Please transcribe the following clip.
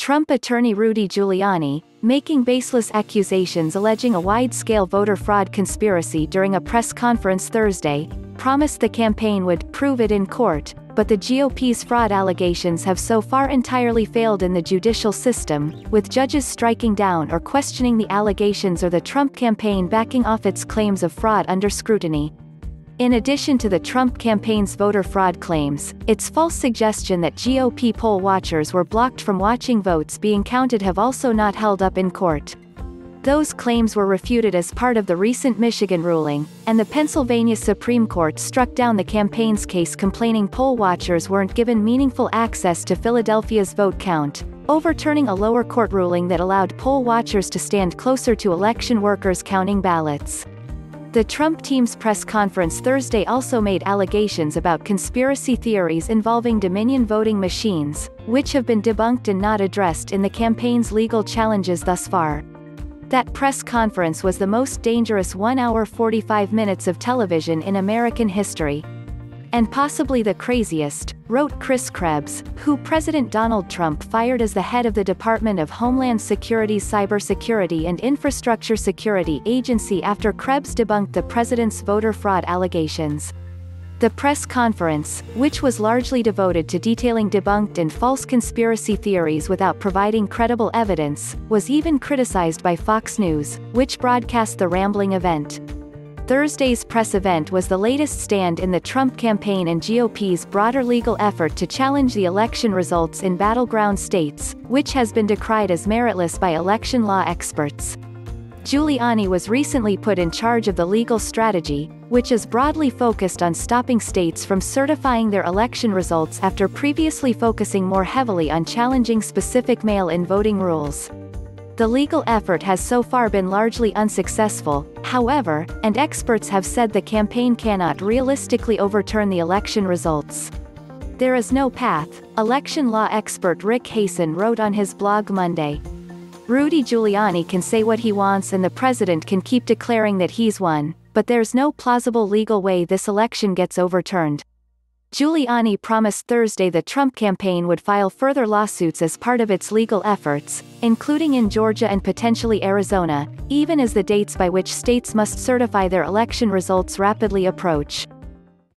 Trump attorney Rudy Giuliani, making baseless accusations alleging a wide-scale voter fraud conspiracy during a press conference Thursday, promised the campaign would prove it in court, but the GOP's fraud allegations have so far entirely failed in the judicial system, with judges striking down or questioning the allegations or the Trump campaign backing off its claims of fraud under scrutiny. In addition to the Trump campaign's voter fraud claims, its false suggestion that GOP poll watchers were blocked from watching votes being counted have also not held up in court. Those claims were refuted as part of the recent Michigan ruling, and the Pennsylvania Supreme Court struck down the campaign's case complaining poll watchers weren't given meaningful access to Philadelphia's vote count, overturning a lower court ruling that allowed poll watchers to stand closer to election workers counting ballots. The Trump team's press conference Thursday also made allegations about conspiracy theories involving Dominion voting machines, which have been debunked and not addressed in the campaign's legal challenges thus far. That press conference was the most dangerous 1 hour 45 minutes of television in American history. And possibly the craziest, wrote Chris Krebs, who President Donald Trump fired as the head of the Department of Homeland Security's Cybersecurity and Infrastructure Security Agency after Krebs debunked the president's voter fraud allegations. The press conference, which was largely devoted to detailing debunked and false conspiracy theories without providing credible evidence, was even criticized by Fox News, which broadcast the rambling event. Thursday's press event was the latest stand in the Trump campaign and GOP's broader legal effort to challenge the election results in battleground states, which has been decried as meritless by election law experts. Giuliani was recently put in charge of the legal strategy, which is broadly focused on stopping states from certifying their election results after previously focusing more heavily on challenging specific mail-in voting rules. The legal effort has so far been largely unsuccessful, however, and experts have said the campaign cannot realistically overturn the election results. There is no path, election law expert Rick Hasen wrote on his blog Monday. Rudy Giuliani can say what he wants and the president can keep declaring that he's won, but there's no plausible legal way this election gets overturned. Giuliani promised Thursday the Trump campaign would file further lawsuits as part of its legal efforts, including in Georgia and potentially Arizona, even as the dates by which states must certify their election results rapidly approach.